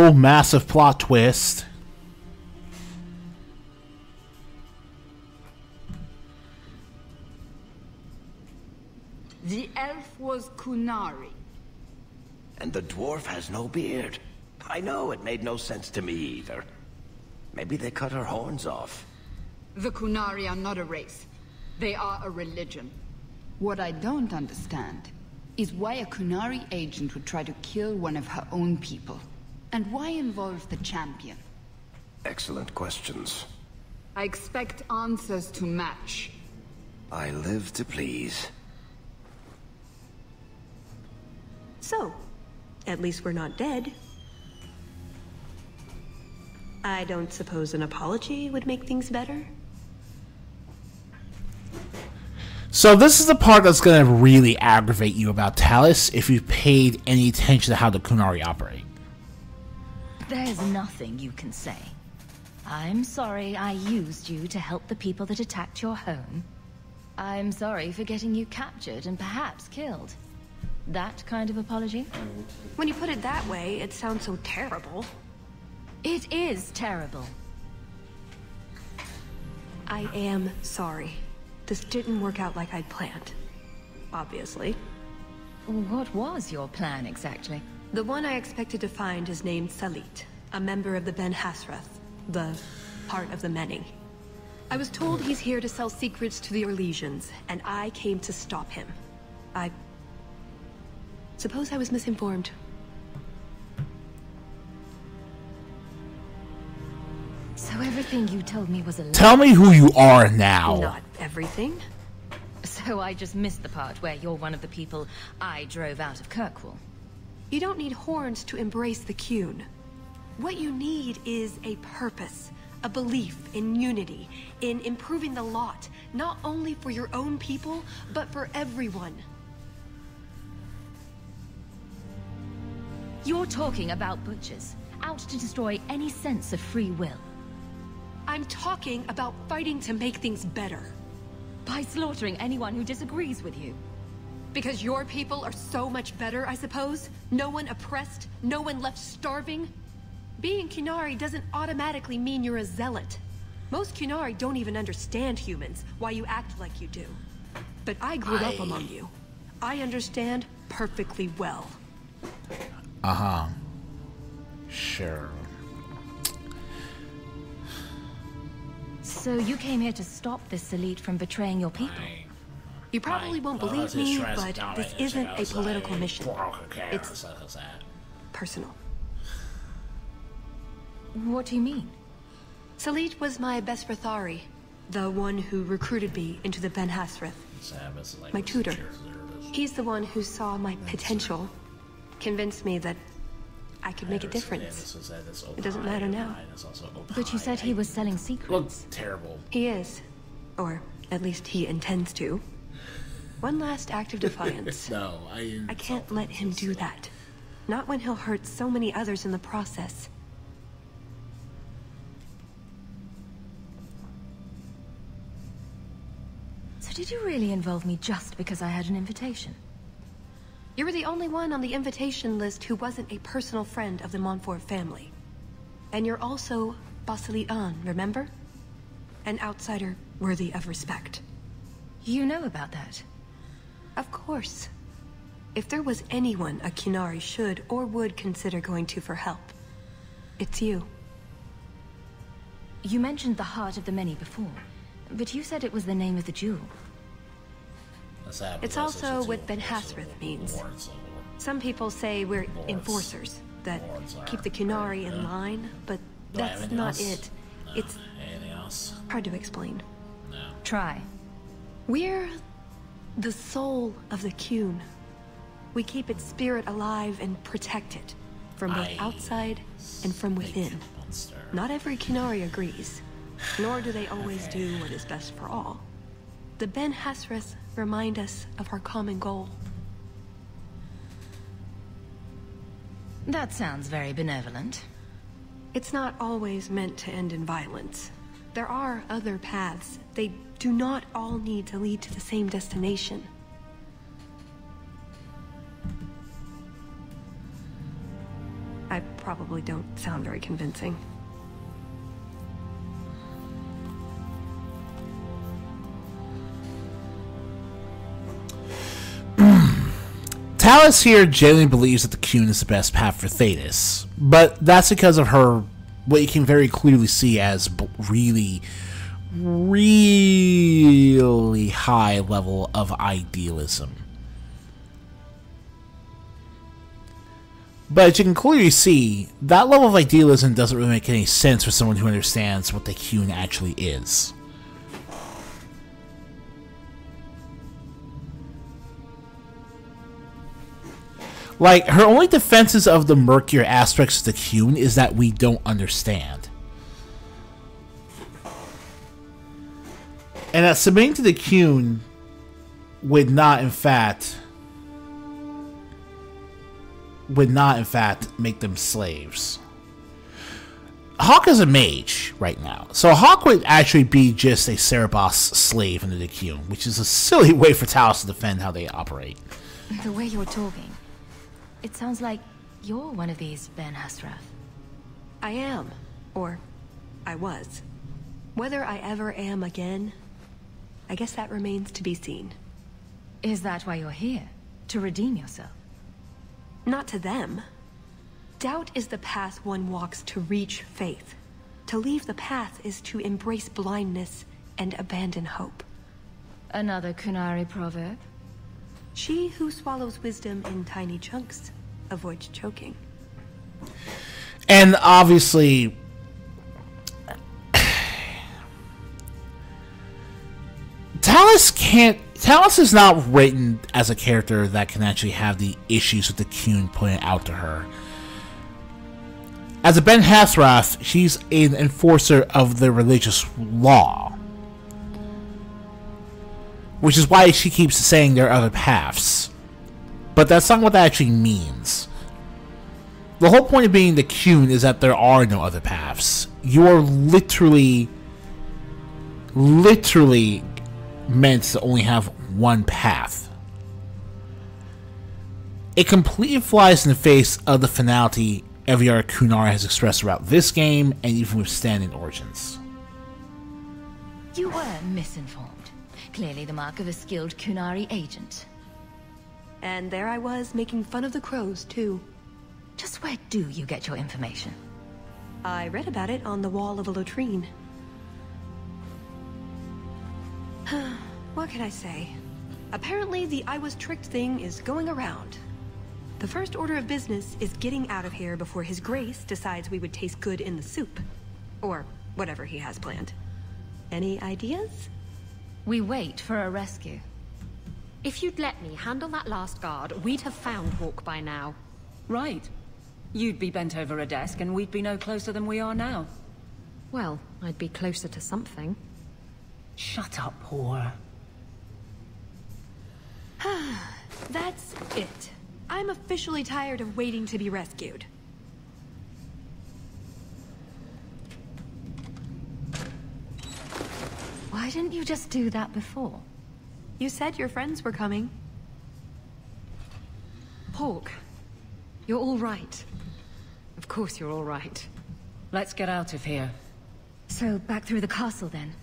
whoa, massive plot twist. The elf was Qunari. And the dwarf has no beard. I know, it made no sense to me either. Maybe they cut her horns off. The Qunari are not a race. They are a religion. What I don't understand is why a Qunari agent would try to kill one of her own people. And why involve the champion? Excellent questions. I expect answers to match. I live to please. So, at least we're not dead. I don't suppose an apology would make things better? So this is the part that's going to really aggravate you about Tallis if you've paid any attention to how the Qunari operate. There's nothing you can say. I'm sorry I used you to help the people that attacked your home. I'm sorry for getting you captured and perhaps killed. That kind of apology? When you put it that way, it sounds so terrible. It is terrible. I am sorry. This didn't work out like I'd planned. Obviously. What was your plan exactly? The one I expected to find is named Salit, a member of the Ben Hasrath, the part of the many. I was told he's here to sell secrets to the Orlesians, and I came to stop him. I suppose I was misinformed. So everything you told me was a lie? Tell me who you are now. Not everything. So I just missed the part where you're one of the people I drove out of Kirkwall. You don't need horns to embrace the Qun. What you need is a purpose, a belief in unity, in improving the lot, not only for your own people, but for everyone. You're talking about butchers, out to destroy any sense of free will. I'm talking about fighting to make things better. By slaughtering anyone who disagrees with you. Because your people are so much better, I suppose? No one oppressed, no one left starving? Being Qunari doesn't automatically mean you're a zealot. Most Qunari don't even understand humans, why you act like you do. But I grew up among you. I understand perfectly well. Uh-huh. Sure. So you came here to stop this elite from betraying your people? You probably won't believe me, but this isn't a political mission. It's personal. What do you mean? Salit was my best Rathari, the one who recruited me into the Ben Hasrath. My tutor. He's the one who saw my potential, convinced me that I could make a difference. It doesn't matter now. But you said he was selling secrets. Looks terrible. He is. Or at least he intends to. One last act of defiance. No, I can't let him do that. Not when he'll hurt so many others in the process. So did you really involve me just because I had an invitation? You were the only one on the invitation list who wasn't a personal friend of the Montfort family. And you're also Basilit An, remember? An outsider worthy of respect. You know about that? Of course. If there was anyone a Qunari should or would consider going to for help, it's you. You mentioned the Heart of the Many before, but you said it was the name of the jewel. It's also what Ben Hasrath means. Some people say we're enforcers, that keep the Qunari in line, but that's not it. It's hard to explain. Try. We're the soul of the Qun. We keep its spirit alive and protect it, from both outside and from within. Not every Qunari agrees, nor do they always do what is best for all. The Ben Hasrath remind us of our common goal. That sounds very benevolent. It's not always meant to end in violence. There are other paths. They do not all need to lead to the same destination. I probably don't sound very convincing. Tallis here genuinely believes that the Qun is the best path for Thetis, but that's because of her, what you can very clearly see as really, really high level of idealism. But as you can clearly see, that level of idealism doesn't really make any sense for someone who understands what the Qun actually is. Like, her only defenses of the murkier aspects of the Qun is that we don't understand. And that submitting to the Qun would not, in fact, make them slaves. Hawk is a mage right now, so Hawk would actually be just a Cerebos slave under the Qun, which is a silly way for Tallis to defend how they operate. The way you're talking, it sounds like you're one of these Ben Hasrath. I am. Or, I was. Whether I ever am again, I guess that remains to be seen. Is that why you're here? To redeem yourself? Not to them. Doubt is the path one walks to reach faith. To leave the path is to embrace blindness and abandon hope. Another Qunari proverb? She who swallows wisdom in tiny chunks avoids choking. And obviously, Tallis is not written as a character that can actually have the issues with the Qun pointed out to her. As a Ben Hasrath, she's an enforcer of the religious law, which is why she keeps saying there are other paths. But that's not what that actually means. The whole point of being the Qun is that there are no other paths. You are literally meant to only have one path. It completely flies in the face of the finality every other Qunari has expressed throughout this game, and even with standing Origins. You were misinformed. Clearly the mark of a skilled Qunari agent. And there I was, making fun of the crows, too. Just where do you get your information? I read about it on the wall of a latrine. What can I say? Apparently the I was tricked thing is going around. The first order of business is getting out of here before His Grace decides we would taste good in the soup. Or whatever he has planned. Any ideas? We wait for a rescue. If you'd let me handle that last guard, we'd have found Hawk by now. Right. You'd be bent over a desk and we'd be no closer than we are now. Well, I'd be closer to something. Shut up, whore. That's it. I'm officially tired of waiting to be rescued. Why didn't you just do that before? You said your friends were coming. Hawk, you're all right. Of course you're all right. Let's get out of here. So, back through the castle then?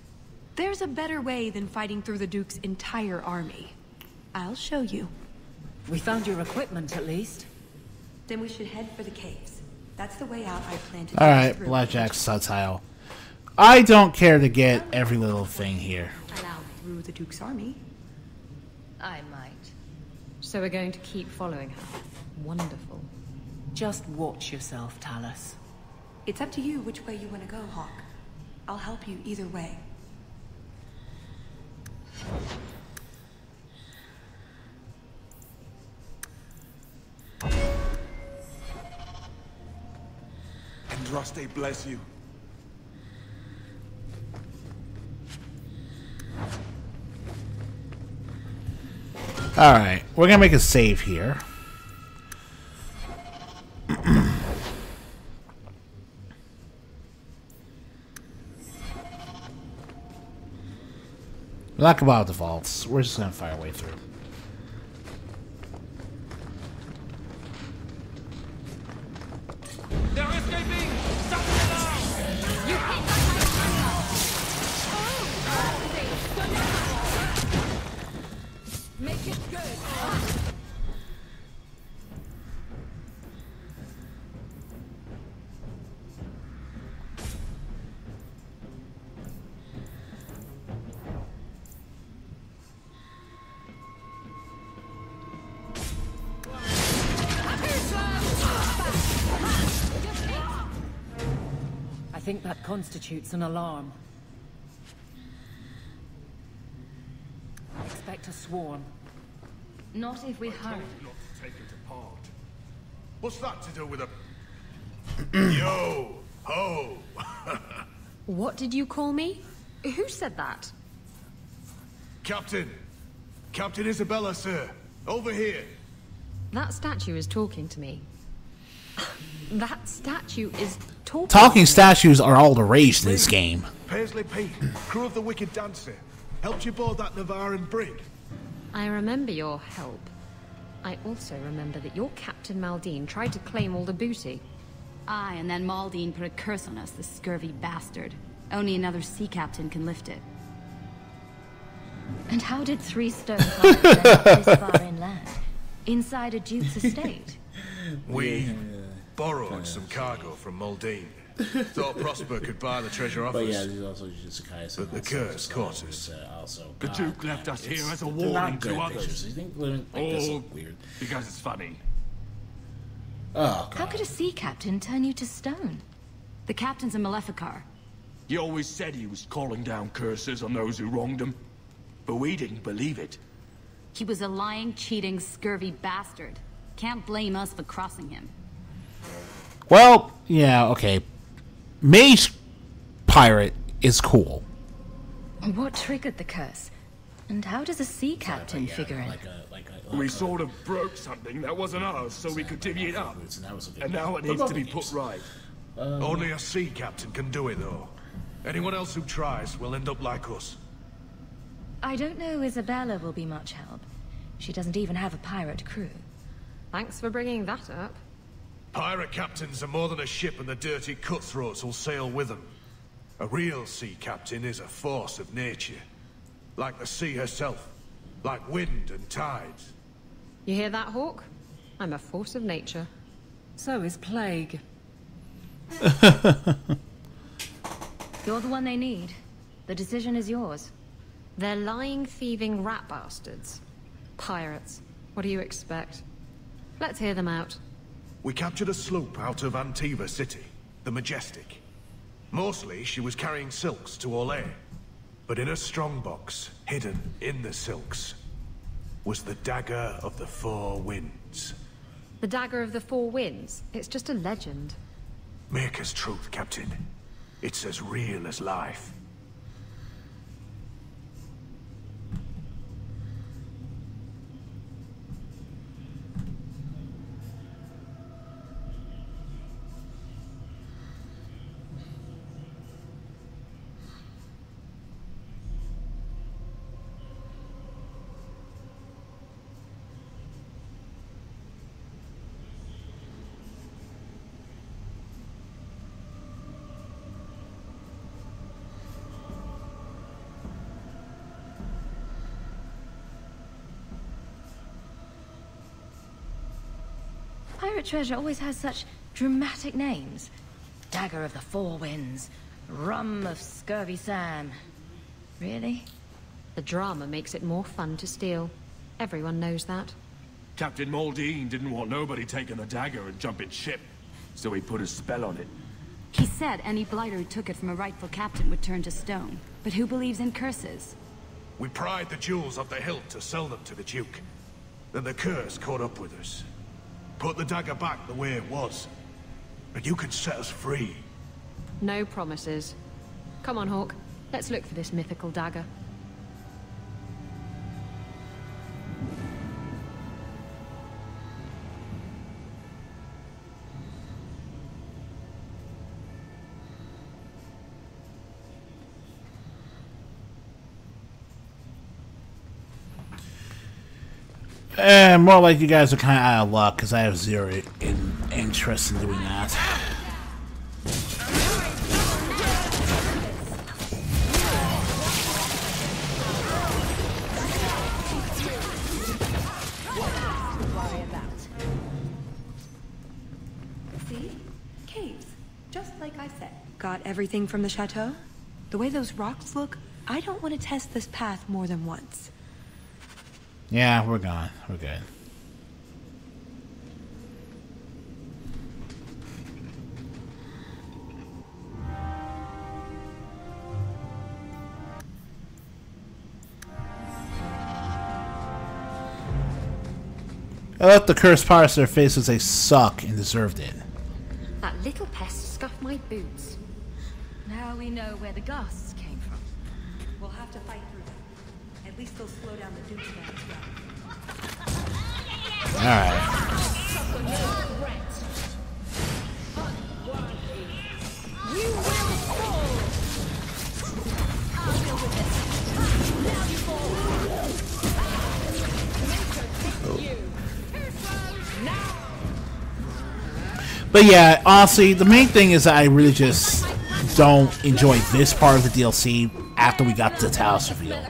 There's a better way than fighting through the Duke's entire army. I'll show you. We found your equipment, at least. Then we should head for the caves. That's the way out I plan to Alright, Blackjack's subtile. I don't care to get every little thing here. Allow through the Duke's army. I might. So we're going to keep following her. Wonderful. Just watch yourself, Tallis. It's up to you which way you want to go, Hawk. I'll help you either way. Andraste bless you. Alright, we're gonna make a save here. We're not gonna bother defaults. We're just gonna fire our way through. think that constitutes an alarm. Expect a swarm. Not if we hurry. Not to take it apart. What's that to do with a... Yo! Ho! What did you call me? Who said that? Captain! Captain Isabella, sir! Over here! That statue is talking to me. That statue is talking Talking to me. statues are all the rage in this game. Paisley Pete, crew of the Wicked Dancer. Helped you board that Navaran brig. I remember your help. I also remember that your Captain Maldine tried to claim all the booty. Aye, and then Maldine put a curse on us, the scurvy bastard. Only another sea captain can lift it. And how did 3 stone pirates end up this far inland? Inside a duke's estate? We borrowed some cargo from Maldine. Thought Prosper could buy the treasure off But us. yeah, he's also just a guy. But the curse caught us. Also, The Duke left us here as a warning to others. You think living like this look weird? Because it's funny. Oh, God. How could a sea captain turn you to stone? The captain's a Maleficar. He always said he was calling down curses on those who wronged him. But we didn't believe it. He was a lying, cheating, scurvy bastard. Can't blame us for crossing him. Well, yeah, okay. Mage pirate is cool. What triggered the curse? And how does a sea captain figure in? We sort of broke something that wasn't ours, so we could divvy it up. And now it needs to be put right. Only a sea captain can do it, though. Anyone else who tries will end up like us. I don't know Isabella will be much help. She doesn't even have a pirate crew. Thanks for bringing that up. Pirate captains are more than a ship, and the dirty cutthroats will sail with them. A real sea captain is a force of nature. Like the sea herself. Like wind and tides. You hear that, Hawk? I'm a force of nature. So is plague. You're the one they need. The decision is yours. They're lying, thieving rat bastards. Pirates. What do you expect? Let's hear them out. We captured a sloop out of Antiva City, the Majestic. Mostly, she was carrying silks to Olay. But in a strongbox, hidden in the silks, was the Dagger of the Four Winds. The Dagger of the Four Winds. It's just a legend. Maker's truth, Captain. It's as real as life. Pirate treasure always has such dramatic names. Dagger of the Four Winds. Rum of Scurvy Sam. Really? The drama makes it more fun to steal. Everyone knows that. Captain Maldine didn't want nobody taking the dagger and jumping ship, so he put a spell on it. He said any blighter who took it from a rightful captain would turn to stone. But who believes in curses? We pried the jewels off the hilt to sell them to the Duke. Then the curse caught up with us. Put the dagger back the way it was. And you can set us free. No promises. Come on, Hawk. Let's look for this mythical dagger. More like you guys are kind of out of luck, because I have zero interest in doing that. See? Caves. Just like I said. Got everything from the chateau? The way those rocks look, I don't want to test this path more than once. Yeah, we're gone. We're good. I left the cursed pirates to their faces. They suck and deserved it. That little pest scuffed my boots. Now we know where the ghasts came from. We'll have to fight through them. At least they'll slow down the Duke's men as well. Alright. You will fall! I'll deal with this. Now you fall! But yeah, honestly, the main thing is that I really just don't enjoy this part of the DLC after we got the Tallis reveal.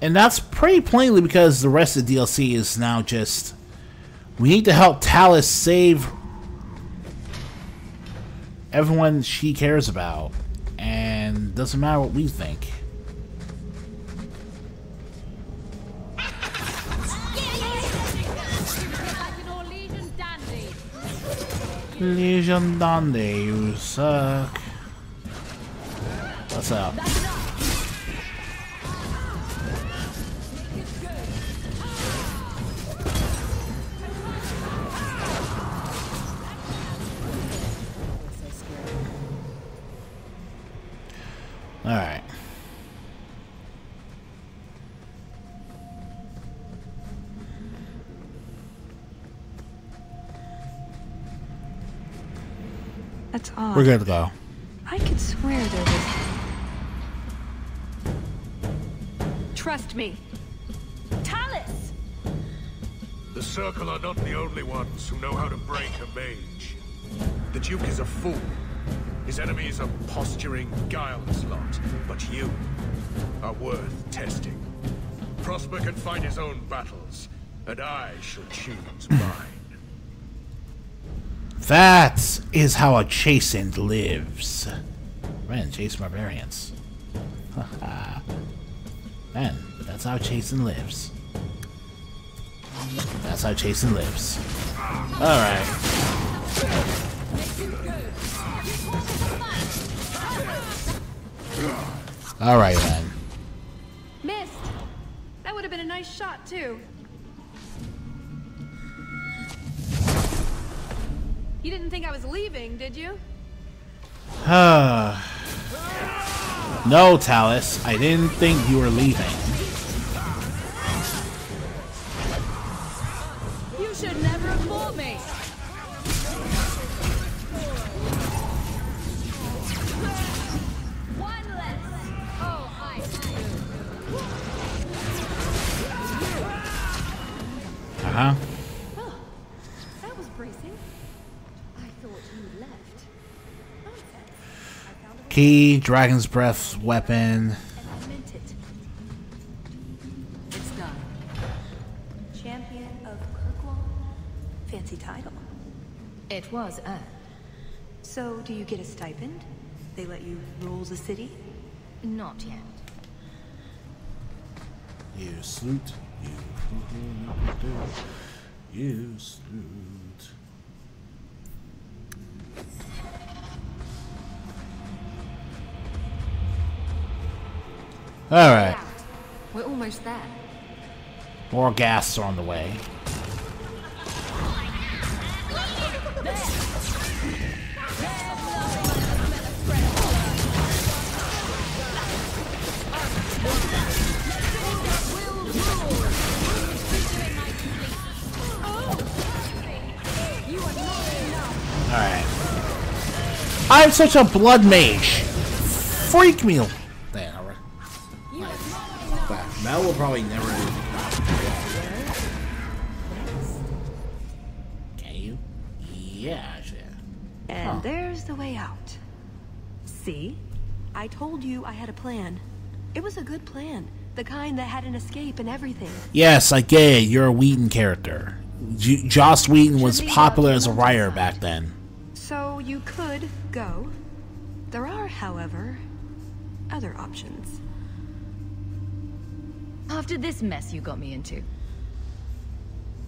And that's pretty plainly because the rest of the DLC is now just, we need to help Tallis save everyone she cares about, and doesn't matter what we think. Legion Dandy, you suck. What's up? Alright. That's odd. We're good to go. I could swear there was... Trust me. Tallis! The Circle are not the only ones who know how to break a mage. The Duke is a fool. His enemies a posturing, guileless lot. But you are worth testing. Prosper can fight his own battles, and I shall choose mine. That is how a chastened lives. Man, chase barbarians. Man, that's how chastened lives. That's how chastened lives. Alright. Alright then. Missed! That would have been a nice shot, too. You didn't think I was leaving, did you? No, Tallis. I didn't think you were leaving. You should never have fought me! One less! Oh, I Uh-huh. Oh, that was bracing. I thought you left. Nonsense. I found a Key, Dragon's Breath, weapon. and I meant it. It's done. Champion of Kirkwall? Fancy title. It was earned. So, do you get a stipend? They let you rule the city? Not yet. You salute. You salute. Alright. We're almost there. More gas are on the way. Alright. I'm such a blood mage. Freak me. Damn, alright. Mel will probably never do. Can you? Yeah, actually. And there's the way out. See? I told you I had a plan. It was a good plan. The kind that had an escape and everything. Yes, I get it. You're a Wheaton character. Joss Wheaton was popular as a writer back then. So you could go. There are, however, other options. After this mess you got me into.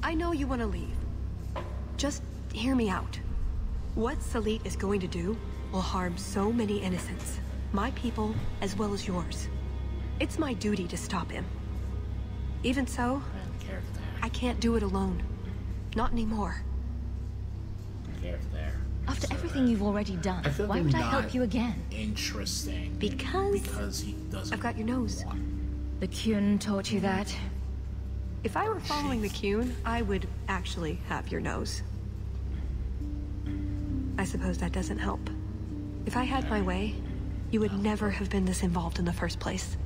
I know you want to leave. Just hear me out. What Salit is going to do will harm so many innocents. My people, as well as yours. It's my duty to stop him. Even so, I can't do it alone. Not anymore. After everything you've already done, why would I help you again? Interesting. Because he doesn't. I've got your nose. The Qun taught you that? If I were following the Qun, I would actually have your nose. I suppose that doesn't help. If I had my way, you would never have been this involved in the first place.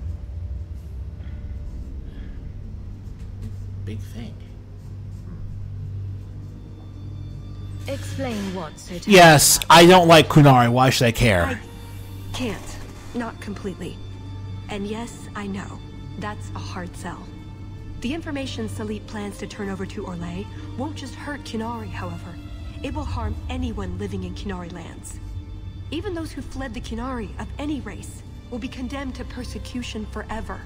Big thing. Explain what, so Yes, I don't like Qunari. Why should I care? I can't. Not completely. And yes, I know. That's a hard sell. The information Salit plans to turn over to Orlais won't just hurt Qunari, however. It will harm anyone living in Qunari lands. Even those who fled the Qunari of any race will be condemned to persecution forever.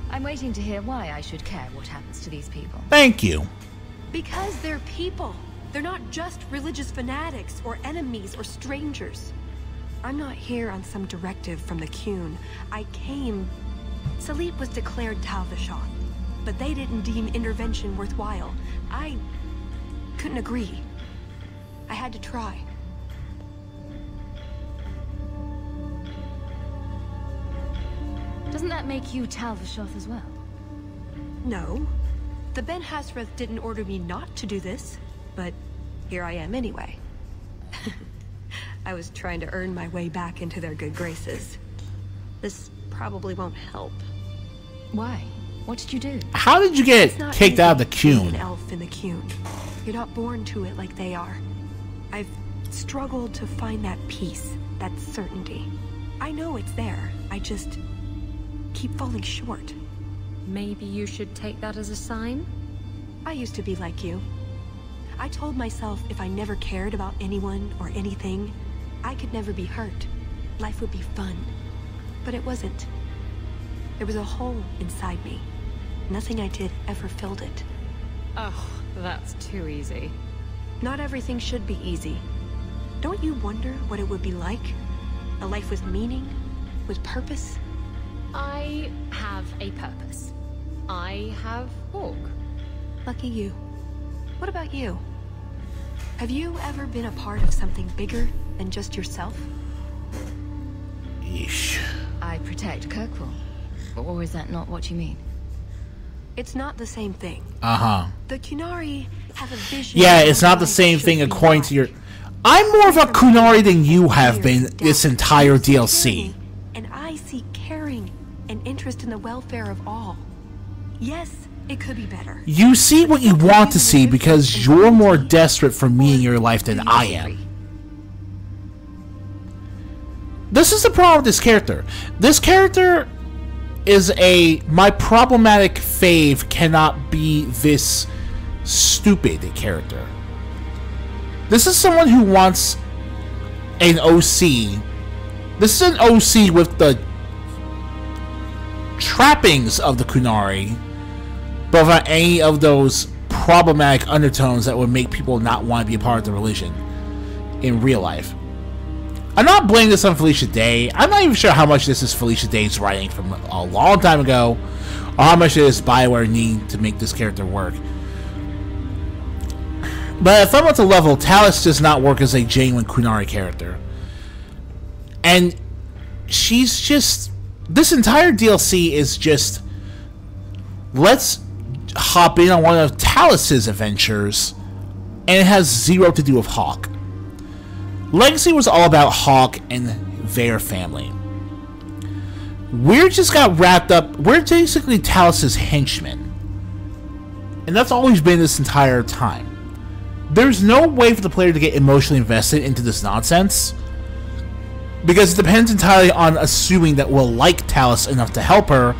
I'm waiting to hear why I should care what happens to these people. Thank you. Because they're people. They're not just religious fanatics or enemies or strangers. I'm not here on some directive from the Qun. I came... Salit was declared Tallis, but they didn't deem intervention worthwhile. I couldn't agree. I had to try. Doesn't that make you Tallis as well? No. The Ben Hasrath didn't order me not to do this, but here I am anyway. I was trying to earn my way back into their good graces. This probably won't help. Why? What did you do? How did you get kicked out of the Qun? An elf in the Qun. You're not born to it like they are. I've struggled to find that peace, that certainty. I know it's there. I just keep falling short. Maybe you should take that as a sign? I used to be like you. I told myself if I never cared about anyone or anything, I could never be hurt. Life would be fun. But it wasn't. There was a hole inside me. Nothing I did ever filled it. Oh, that's too easy. Not everything should be easy. Don't you wonder what it would be like? A life with meaning? With purpose? I have a purpose. I have Hawk. Lucky you. What about you? Have you ever been a part of something bigger than just yourself? Yeesh. I protect Kirkwall. Or is that not what you mean? It's not the same thing. Uh-huh. The Qunari have a vision. Yeah, it's not the same thing according to your... I'm more of a Qunari than you have been this entire DLC. And I see caring and interest in the welfare of all. Yes, it could be better. You see what you want to see because you're more desperate for me in your life than I am. This is the problem with this character. This character is my problematic fave cannot be this stupid character. This is someone who wants an OC. This is an OC with the trappings of the Qunari, but without any of those problematic undertones that would make people not want to be a part of the religion in real life. I'm not blaming this on Felicia Day. I'm not even sure how much this is Felicia Day's writing from a long time ago, or how much it is BioWare need to make this character work. But at fundamental level, Tallis does not work as a genuine Qunari character. And she's just... This entire DLC is just... Let's hop in on one of Tallis' adventures, and it has zero to do with Hawk. Legacy was all about Hawk and their family. We just got wrapped up... We're basically Tallis' henchmen. And that's always been this entire time. There's no way for the player to get emotionally invested into this nonsense, because it depends entirely on assuming that we'll like Tallis enough to help her,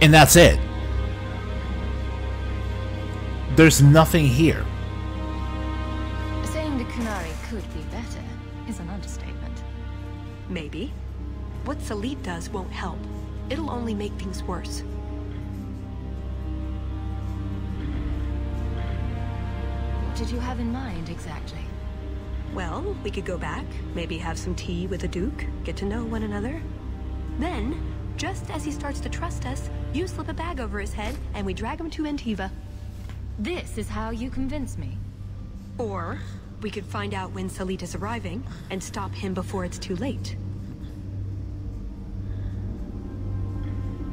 and that's it. There's nothing here. Saying the Qunari could be better is an understatement. Maybe. What Salit does won't help. It'll only make things worse. What did you have in mind, exactly? Well, we could go back, maybe have some tea with the Duke, get to know one another. Then, Just as he starts to trust us, you slip a bag over his head, and we drag him to Antiva. This is how you convince me. Or we could find out when Salit is arriving, and stop him before it's too late.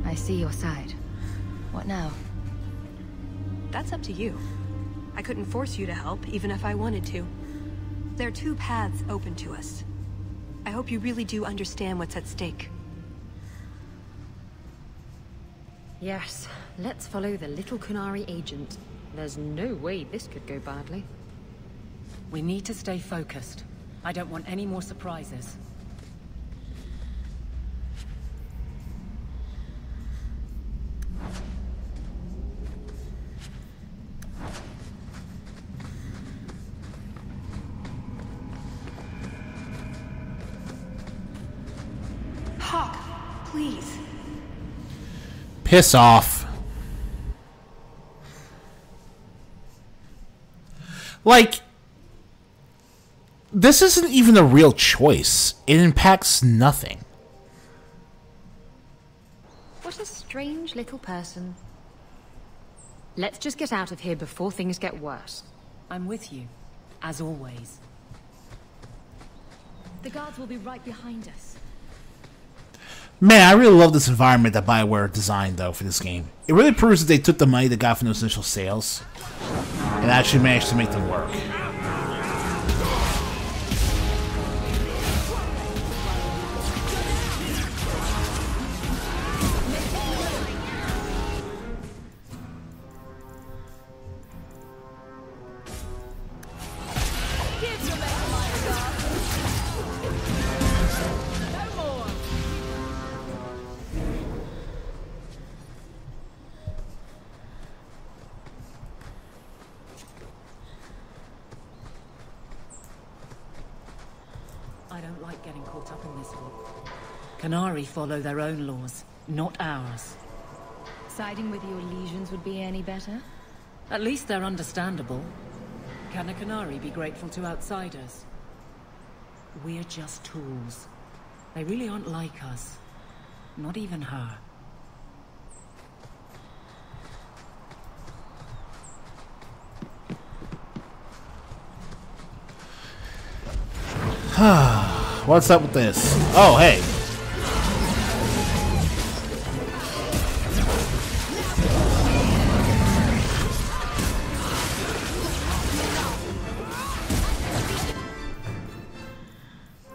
I see your side. What now? That's up to you. I couldn't force you to help, even if I wanted to. There are two paths open to us. I hope you really do understand what's at stake. Yes, let's follow the little Qunari agent. There's no way this could go badly. We need to stay focused. I don't want any more surprises. Hawk, please. Piss off. Like, this isn't even a real choice. It impacts nothing. What a strange little person. Let's just get out of here before things get worse. I'm with you, as always. The guards will be right behind us. Man, I really love this environment that BioWare designed, though, for this game. It really proves that they took the money they got from those initial sales and actually managed to make them work. Qunari follow their own laws, not ours. Siding with your legions would be any better? At least they're understandable. Can a Qunari be grateful to outsiders? We're just tools. They really aren't like us. Not even her. What's up with this? Oh, hey.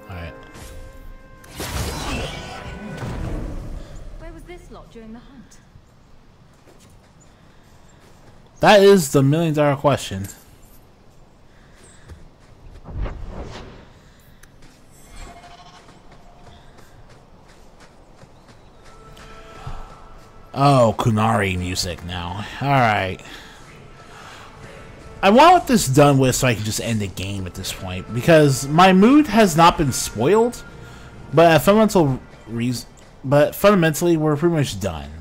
Alright. Where was this lot during the hunt? That is the million-dollar question. Oh, Qunari music now. Alright. I want this done with so I can just end the game at this point, because my mood has not been spoiled, but fundamentally we're pretty much done.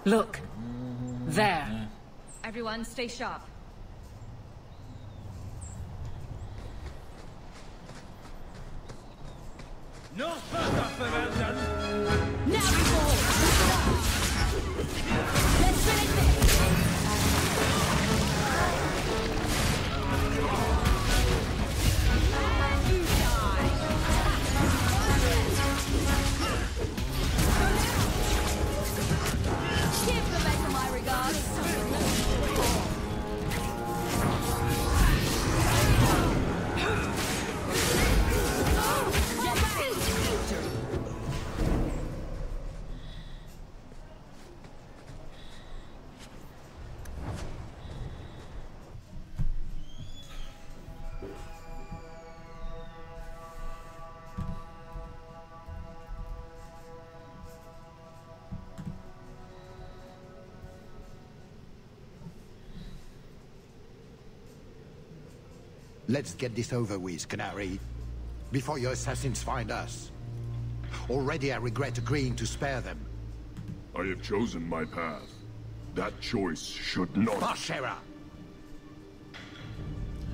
Look. There. Everyone stay sharp. No further verwenden! Now we go! Let's finish this! You die! Give the Mesa my regards! Let's get this over with, Qunari, before your assassins find us. Already I regret agreeing to spare them. I have chosen my path. That choice should not... Bashera!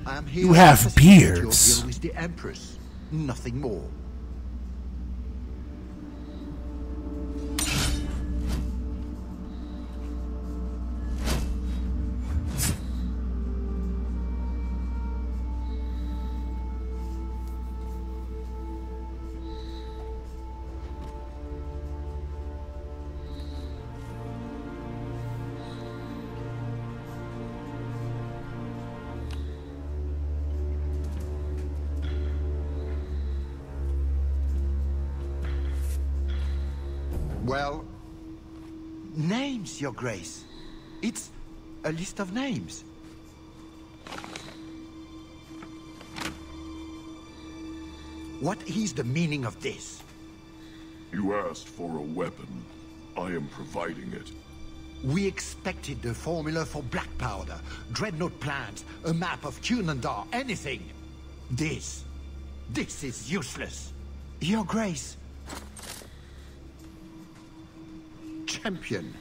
I am here You have to facilitate your beards. deal with the Empress. Nothing more. Well, names, Your Grace. It's a list of names. What is the meaning of this? You asked for a weapon. I am providing it. We expected the formula for black powder, dreadnought plans, a map of Qunari, anything. This is useless. Your Grace. Champion.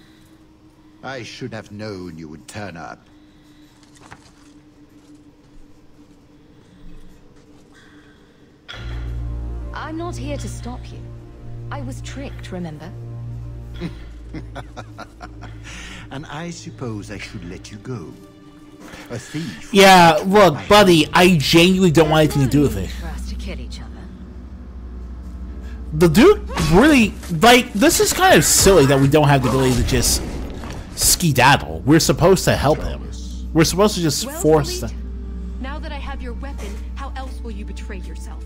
I should have known you would turn up. I'm not here to stop you. I was tricked, remember? And I suppose I should let you go. A thief. Yeah, look, buddy, I genuinely don't want anything to do with it. For us to kill each other. The Duke really, like, this is kind of silly that we don't have the ability to just skedaddle. We're supposed to help him. We're supposed to just force them. Now that I have your weapon, how else will you betray yourself?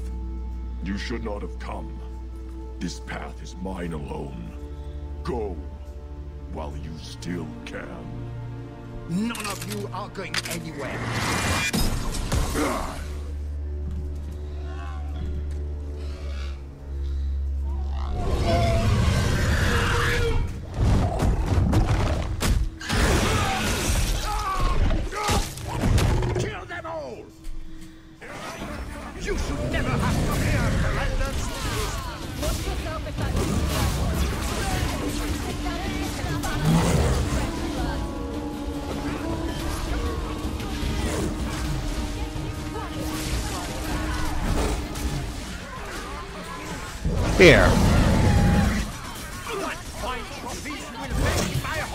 You should not have come. This path is mine alone. Go, while you still can. None of you are going anywhere. Kill them all! You should never have come here, Commander! Here.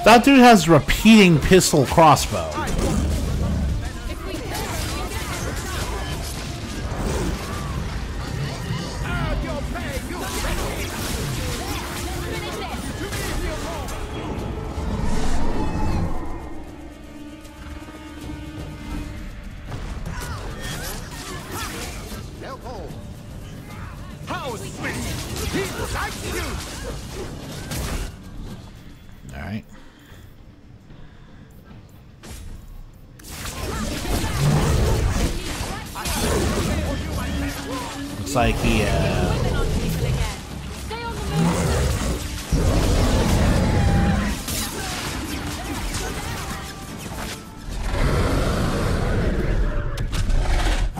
That dude has repeating pistol crossbow. Alright. Looks like he,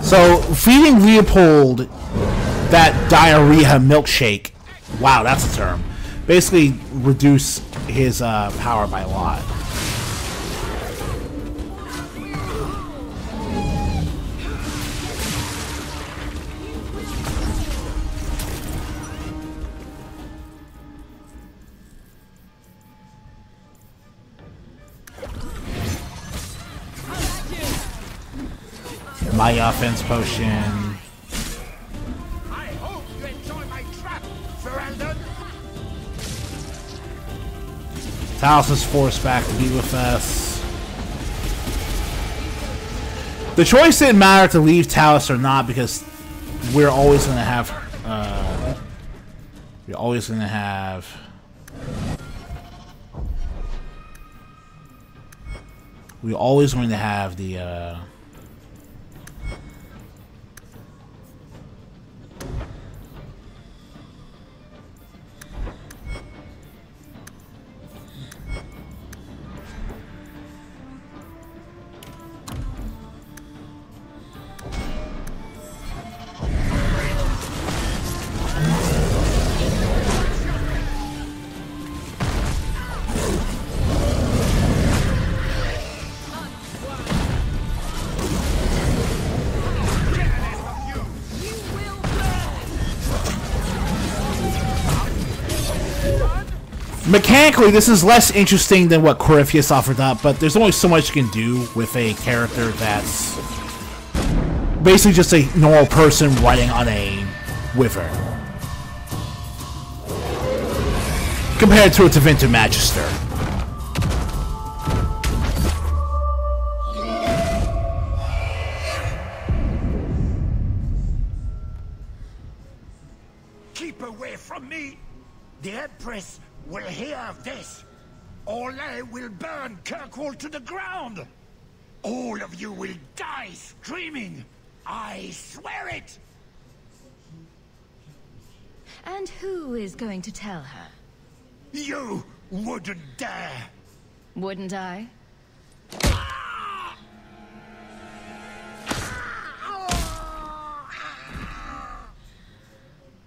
So, feeding Leopold that diarrhea milkshake, wow, that's a term, basically reduce his power by a lot. My offense potion. I hope you enjoy my trap, Ferelden. Tallis is forced back to be with us. The choice didn't matter to leave Tallis or not because we're always going to have. We're always going to have. We're always going to have the. Mechanically, this is less interesting than what Corypheus offered up, but there's only so much you can do with a character that's basically just a normal person riding on a wyvern. Compared to a Tevinter Magister. Keep away from me! The Empress will hear of this. Orlais will burn Kirkwall to the ground. All of you will die screaming. I swear it! And who is going to tell her? You wouldn't dare! Wouldn't I?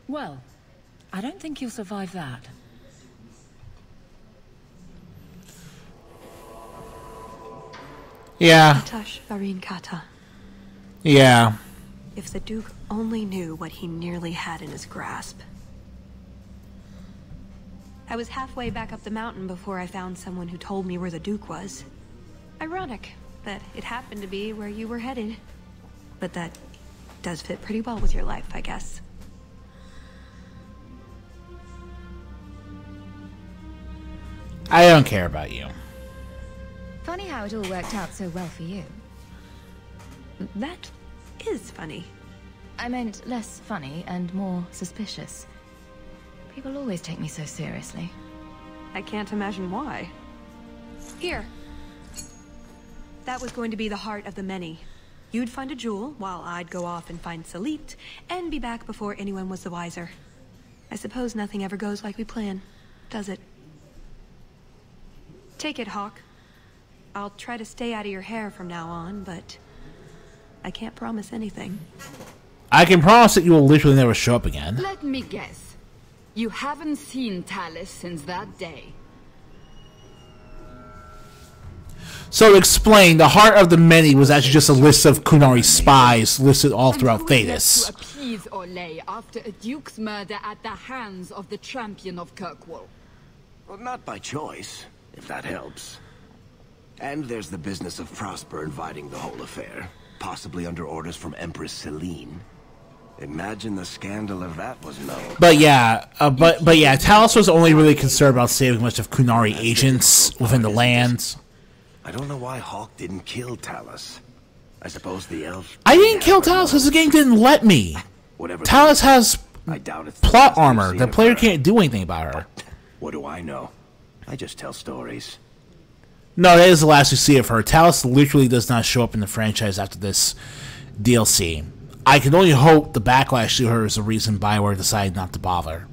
Well, I don't think you'll survive that. Yeah. Atash Varin Kata. Yeah. If the Duke only knew what he nearly had in his grasp. I was halfway back up the mountain before I found someone who told me where the Duke was. Ironic that it happened to be where you were headed. But that does fit pretty well with your life, I guess. I don't care about you. Funny how it all worked out so well for you. That is funny. I meant less funny and more suspicious. People always take me so seriously. I can't imagine why. Here. That was going to be the heart of the many. You'd find a jewel, while I'd go off and find Salit, and be back before anyone was the wiser. I suppose nothing ever goes like we plan, does it? Take it, Hawk. I'll try to stay out of your hair from now on, but I can't promise anything. I can promise that you will literally never show up again. Let me guess. You haven't seen Tallis since that day. So explain, the Heart of the Many was actually just a list of Qunari spies listed all throughout Thedas. To appease Orlais after a duke's murder at the hands of the champion of Kirkwall. Well, not by choice, if that helps. And there's the business of Prosper inviting the whole affair, possibly under orders from Empress Celine. Imagine the scandal if that was known. But yeah, Tallis was only really concerned about saving a bunch of Qunari agents within the land. I don't know why Hawk didn't kill Tallis. I suppose the elf... I didn't kill Tallis because the game didn't let me. Whatever Tallis has I doubt it's plot armor. The player can't do anything about her. What do I know? I just tell stories. No, that is the last we see of her. Tallis literally does not show up in the franchise after this DLC. I can only hope the backlash to her is the reason BioWare decided not to bother.